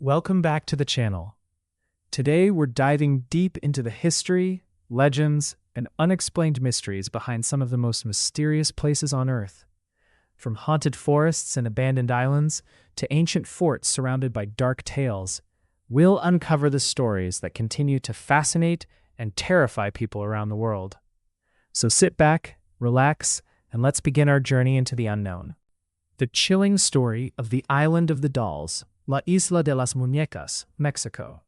Welcome back to the channel. Today we're diving deep into the history, legends, and unexplained mysteries behind some of the most mysterious places on Earth. From haunted forests and abandoned islands to ancient forts surrounded by dark tales, we'll uncover the stories that continue to fascinate and terrify people around the world. So sit back, relax, and let's begin our journey into the unknown. The chilling story of the Island of the Dolls, La Isla de las Muñecas, Mexico.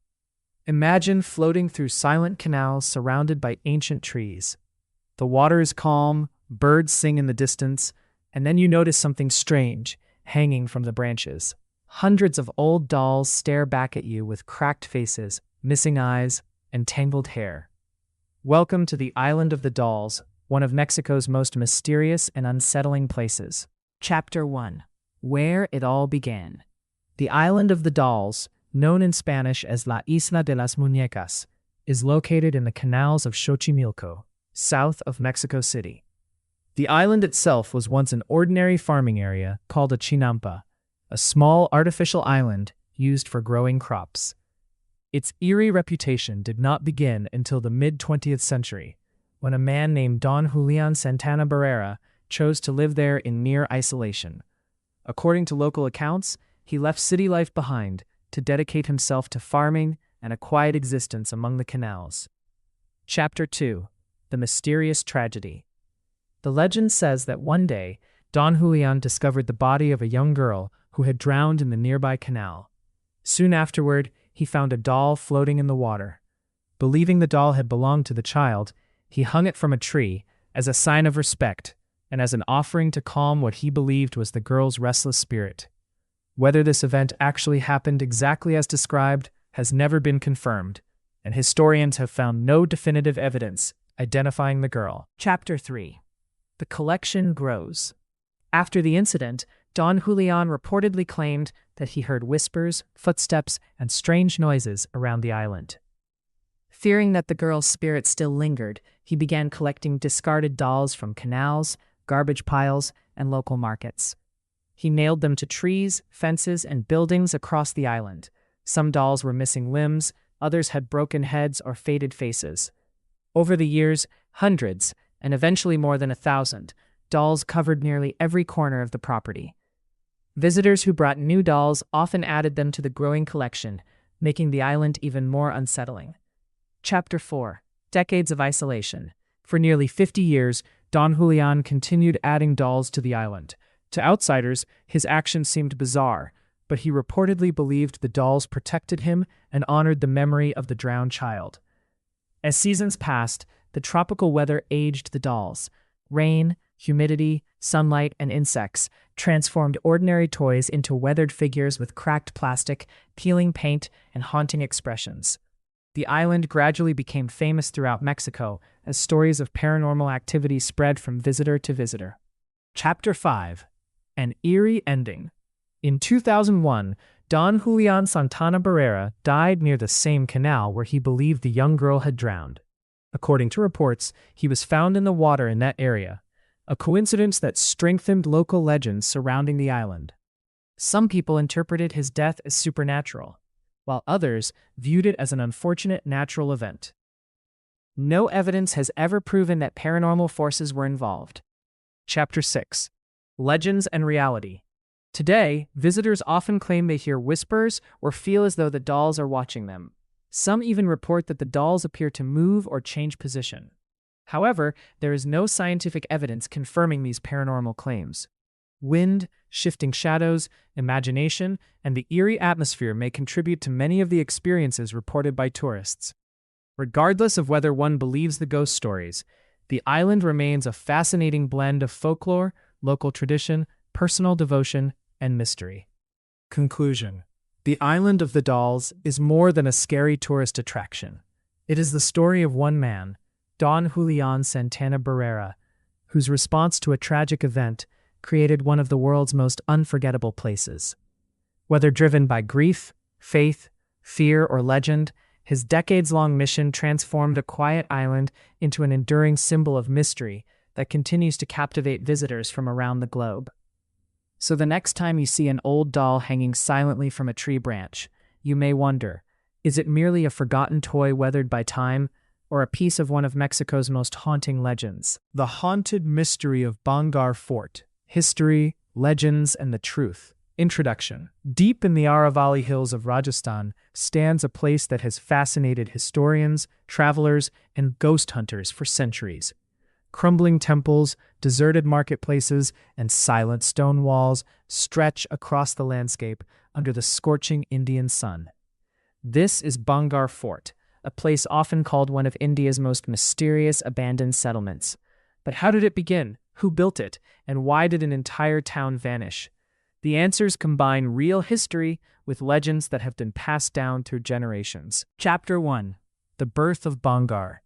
Imagine floating through silent canals surrounded by ancient trees. The water is calm, birds sing in the distance, and then you notice something strange hanging from the branches. Hundreds of old dolls stare back at you with cracked faces, missing eyes, and tangled hair. Welcome to the Island of the Dolls, one of Mexico's most mysterious and unsettling places. Chapter 1. Where it all began. The Island of the Dolls, known in Spanish as La Isla de las Muñecas, is located in the canals of Xochimilco, south of Mexico City. The island itself was once an ordinary farming area called a chinampa, a small artificial island used for growing crops. Its eerie reputation did not begin until the mid-20th century, when a man named Don Julian Santana Barrera chose to live there in near isolation. According to local accounts, he left city life behind to dedicate himself to farming and a quiet existence among the canals. Chapter 2. The Mysterious Tragedy. The legend says that one day, Don Julian discovered the body of a young girl who had drowned in the nearby canal. Soon afterward, he found a doll floating in the water. Believing the doll had belonged to the child, he hung it from a tree as a sign of respect and as an offering to calm what he believed was the girl's restless spirit. Whether this event actually happened exactly as described has never been confirmed, and historians have found no definitive evidence identifying the girl. Chapter 3. The collection grows. After the incident, Don Julian reportedly claimed that he heard whispers, footsteps, and strange noises around the island. Fearing that the girl's spirit still lingered, he began collecting discarded dolls from canals, garbage piles, and local markets. He nailed them to trees, fences, and buildings across the island. Some dolls were missing limbs, others had broken heads or faded faces. Over the years, hundreds, and eventually more than 1,000, dolls covered nearly every corner of the property. Visitors who brought new dolls often added them to the growing collection, making the island even more unsettling. Chapter 4. Decades of Isolation. For nearly 50 years, Don Julian continued adding dolls to the island. To outsiders, his actions seemed bizarre, but he reportedly believed the dolls protected him and honored the memory of the drowned child. As seasons passed, the tropical weather aged the dolls. Rain, humidity, sunlight, and insects transformed ordinary toys into weathered figures with cracked plastic, peeling paint, and haunting expressions. The island gradually became famous throughout Mexico as stories of paranormal activity spread from visitor to visitor. Chapter 5. An Eerie Ending. In 2001, Don Julian Santana Barrera died near the same canal where he believed the young girl had drowned. According to reports, he was found in the water in that area, a coincidence that strengthened local legends surrounding the island. Some people interpreted his death as supernatural, while others viewed it as an unfortunate natural event. No evidence has ever proven that paranormal forces were involved. Chapter 6. Legends and Reality. Today, visitors often claim they hear whispers or feel as though the dolls are watching them. Some even report that the dolls appear to move or change position. However, there is no scientific evidence confirming these paranormal claims. Wind, shifting shadows, imagination, and the eerie atmosphere may contribute to many of the experiences reported by tourists. Regardless of whether one believes the ghost stories, the island remains a fascinating blend of folklore, local tradition, personal devotion, and mystery. Conclusion. The Island of the Dolls is more than a scary tourist attraction. It is the story of one man, Don Julian Santana Barrera, whose response to a tragic event created one of the world's most unforgettable places. Whether driven by grief, faith, fear, or legend, his decades-long mission transformed a quiet island into an enduring symbol of mystery that continues to captivate visitors from around the globe. So the next time you see an old doll hanging silently from a tree branch, You may wonder, is it merely a forgotten toy weathered by time, or a piece of one of Mexico's most haunting legends? The Haunted Mystery of Bhangarh Fort. History, Legends, and the Truth. Introduction. Deep in the Aravalli Hills of Rajasthan stands a place that has fascinated historians, travelers, and ghost hunters for centuries. Crumbling temples, deserted marketplaces, and silent stone walls stretch across the landscape under the scorching Indian sun. This is Bhangarh Fort, a place often called one of India's most mysterious abandoned settlements. But how did it begin? Who built it? And why did an entire town vanish? The answers combine real history with legends that have been passed down through generations. Chapter 1. The Birth of Bhangarh.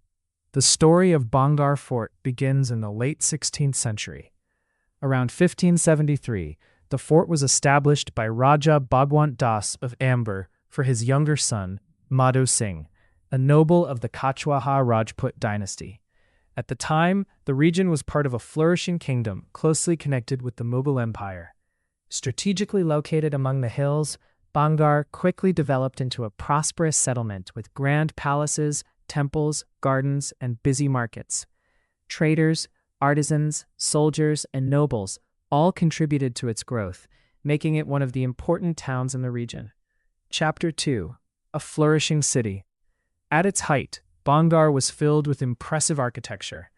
The story of Bhangarh Fort begins in the late 16th century. Around 1573, the fort was established by Raja Bhagwant Das of Amber for his younger son, Madhu Singh, a noble of the Kachwaha Rajput dynasty. At the time, the region was part of a flourishing kingdom closely connected with the Mughal Empire. Strategically located among the hills, Bhangarh quickly developed into a prosperous settlement with grand palaces, temples, gardens, and busy markets. Traders, artisans, soldiers, and nobles all contributed to its growth, making it one of the important towns in the region. Chapter 2. A Flourishing City. At its height, Bhangarh was filled with impressive architecture.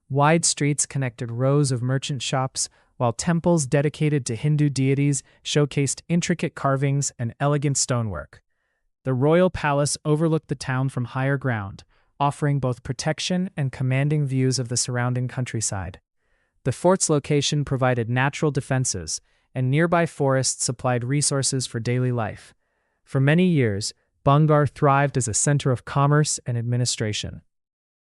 Wide streets connected rows of merchant shops, while temples dedicated to Hindu deities showcased intricate carvings and elegant stonework. The royal palace overlooked the town from higher ground, offering both protection and commanding views of the surrounding countryside. The fort's location provided natural defenses, and nearby forests supplied resources for daily life. For many years, Bhangarh thrived as a center of commerce and administration.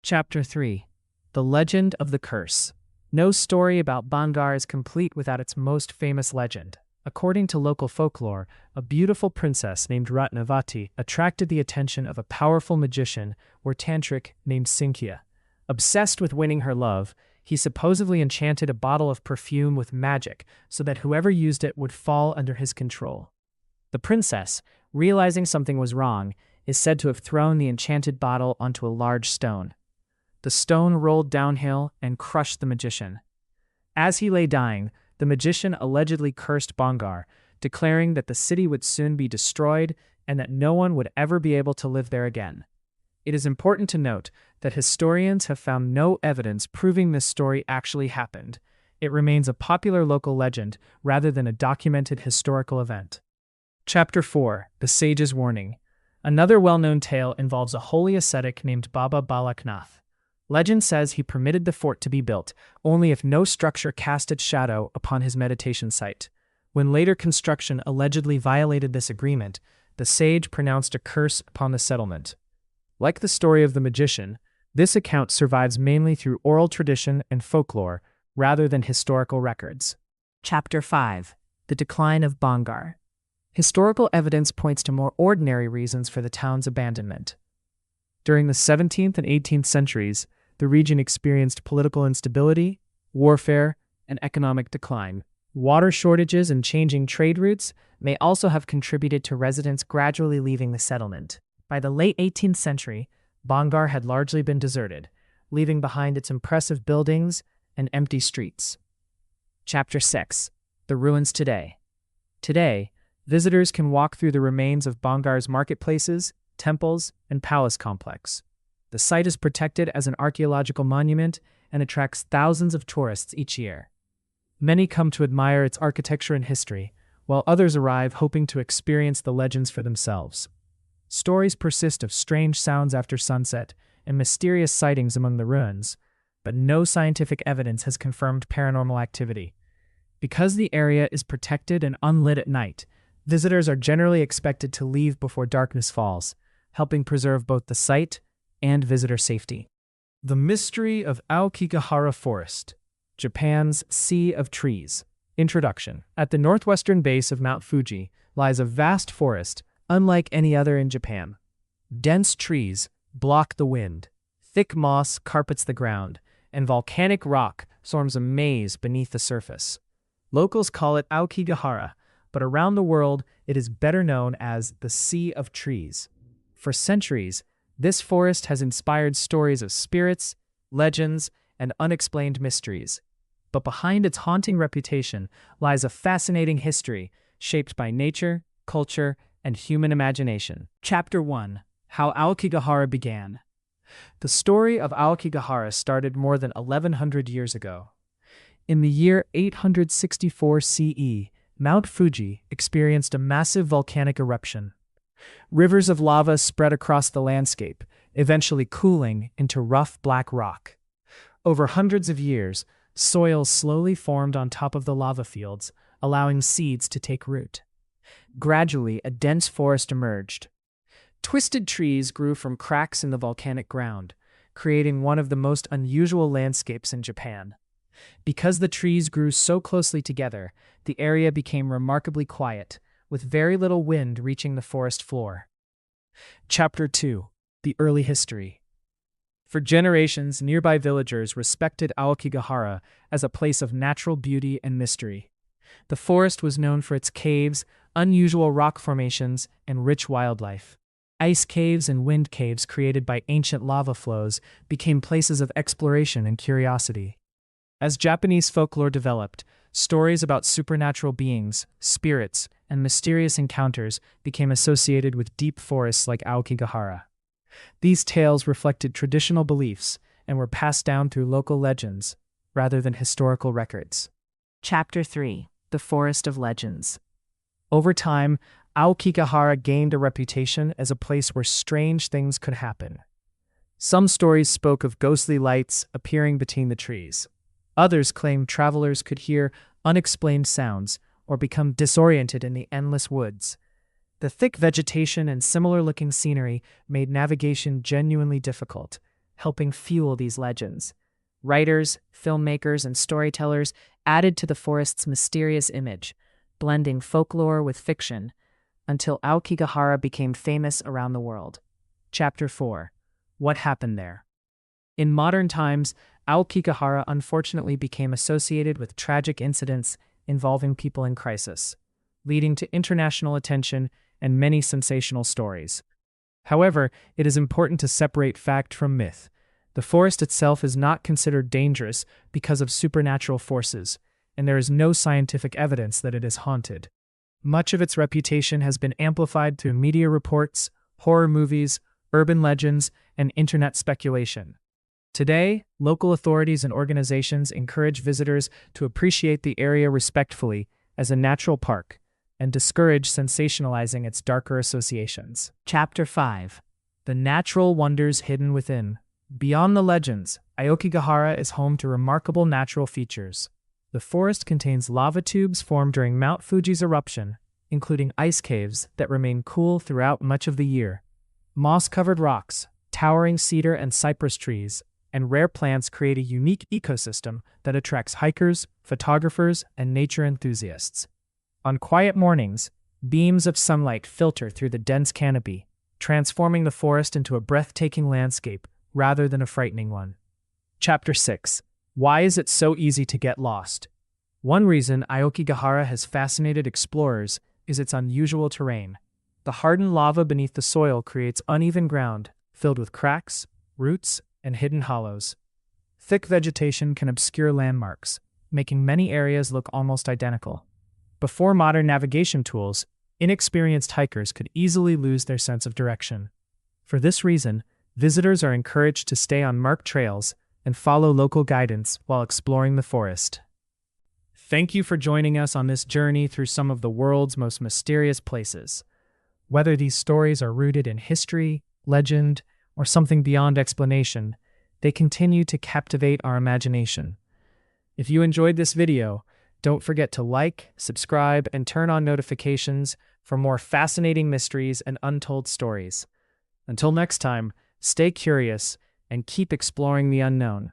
Chapter 3. The Legend of the Curse. No story about Bhangarh is complete without its most famous legend. According to local folklore, a beautiful princess named Ratnavati attracted the attention of a powerful magician or tantric named Sinkhya. Obsessed with winning her love, he supposedly enchanted a bottle of perfume with magic so that whoever used it would fall under his control. The princess, realizing something was wrong, is said to have thrown the enchanted bottle onto a large stone. The stone rolled downhill and crushed the magician. As he lay dying, the magician allegedly cursed Bhangarh, declaring that the city would soon be destroyed and that no one would ever be able to live there again. It is important to note that historians have found no evidence proving this story actually happened. It remains a popular local legend rather than a documented historical event. Chapter 4. The Sage's Warning. Another well-known tale involves a holy ascetic named Baba Balaknath. Legend says he permitted the fort to be built only if no structure cast its shadow upon his meditation site. When later construction allegedly violated this agreement, the sage pronounced a curse upon the settlement. Like the story of the magician, this account survives mainly through oral tradition and folklore rather than historical records. Chapter 5. The Decline of Bhangarh. Historical evidence points to more ordinary reasons for the town's abandonment. During the 17th and 18th centuries, the region experienced political instability, warfare, and economic decline. Water shortages and changing trade routes may also have contributed to residents gradually leaving the settlement. By the late 18th century, Bhangarh had largely been deserted, leaving behind its impressive buildings and empty streets. Chapter 6. The Ruins Today. Today, visitors can walk through the remains of Bhangarh's marketplaces, temples, and palace complex. The site is protected as an archaeological monument and attracts thousands of tourists each year. Many come to admire its architecture and history, while others arrive hoping to experience the legends for themselves. Stories persist of strange sounds after sunset and mysterious sightings among the ruins, but no scientific evidence has confirmed paranormal activity. Because the area is protected and unlit at night, visitors are generally expected to leave before darkness falls, helping preserve both the site and visitor safety. The Mystery of Aokigahara Forest, Japan's Sea of Trees. Introduction. At the northwestern base of Mount Fuji lies a vast forest, unlike any other in Japan. Dense trees block the wind, thick moss carpets the ground, and volcanic rock forms a maze beneath the surface. Locals call it Aokigahara, but around the world it is better known as the Sea of Trees. For centuries, this forest has inspired stories of spirits, legends, and unexplained mysteries. But behind its haunting reputation lies a fascinating history shaped by nature, culture, and human imagination. Chapter 1: How Aokigahara Began. The story of Aokigahara started more than 1100 years ago. In the year 864 CE, Mount Fuji experienced a massive volcanic eruption. Rivers of lava spread across the landscape, eventually cooling into rough black rock. Over hundreds of years, soil slowly formed on top of the lava fields, allowing seeds to take root. Gradually, a dense forest emerged. Twisted trees grew from cracks in the volcanic ground, creating one of the most unusual landscapes in Japan. Because the trees grew so closely together, the area became remarkably quiet, with very little wind reaching the forest floor. Chapter 2: The Early History. For generations, nearby villagers respected Aokigahara as a place of natural beauty and mystery. The forest was known for its caves, unusual rock formations, and rich wildlife. Ice caves and wind caves created by ancient lava flows became places of exploration and curiosity. As Japanese folklore developed, stories about supernatural beings, spirits, and mysterious encounters became associated with deep forests like Aokigahara. These tales reflected traditional beliefs and were passed down through local legends, rather than historical records. Chapter 3: The Forest of Legends. Over time, Aokigahara gained a reputation as a place where strange things could happen. Some stories spoke of ghostly lights appearing between the trees. Others claimed travelers could hear unexplained sounds or become disoriented in the endless woods. The thick vegetation and similar-looking scenery made navigation genuinely difficult, helping fuel these legends. Writers, filmmakers, and storytellers added to the forest's mysterious image, blending folklore with fiction, until Aokigahara became famous around the world. Chapter 4: What Happened There. In modern times, Aokigahara unfortunately became associated with tragic incidents involving people in crisis, leading to international attention and many sensational stories. However, it is important to separate fact from myth. The forest itself is not considered dangerous because of supernatural forces, and there is no scientific evidence that it is haunted. Much of its reputation has been amplified through media reports, horror movies, urban legends, and internet speculation. Today, local authorities and organizations encourage visitors to appreciate the area respectfully as a natural park and discourage sensationalizing its darker associations. Chapter 5: The Natural Wonders Hidden Within. Beyond the legends, Aokigahara is home to remarkable natural features. The forest contains lava tubes formed during Mount Fuji's eruption, including ice caves that remain cool throughout much of the year. Moss-covered rocks, towering cedar and cypress trees, and rare plants create a unique ecosystem that attracts hikers, photographers, and nature enthusiasts. On quiet mornings, beams of sunlight filter through the dense canopy, transforming the forest into a breathtaking landscape rather than a frightening one. Chapter 6: Why is it so easy to get lost? One reason Aokigahara has fascinated explorers is its unusual terrain. The hardened lava beneath the soil creates uneven ground, filled with cracks, roots, and hidden hollows. Thick vegetation can obscure landmarks, making many areas look almost identical. Before modern navigation tools, inexperienced hikers could easily lose their sense of direction. For this reason, visitors are encouraged to stay on marked trails and follow local guidance while exploring the forest. Thank you for joining us on this journey through some of the world's most mysterious places. Whether these stories are rooted in history, legend, or something beyond explanation, they continue to captivate our imagination. If you enjoyed this video, don't forget to like, subscribe, and turn on notifications for more fascinating mysteries and untold stories. Until next time, stay curious and keep exploring the unknown.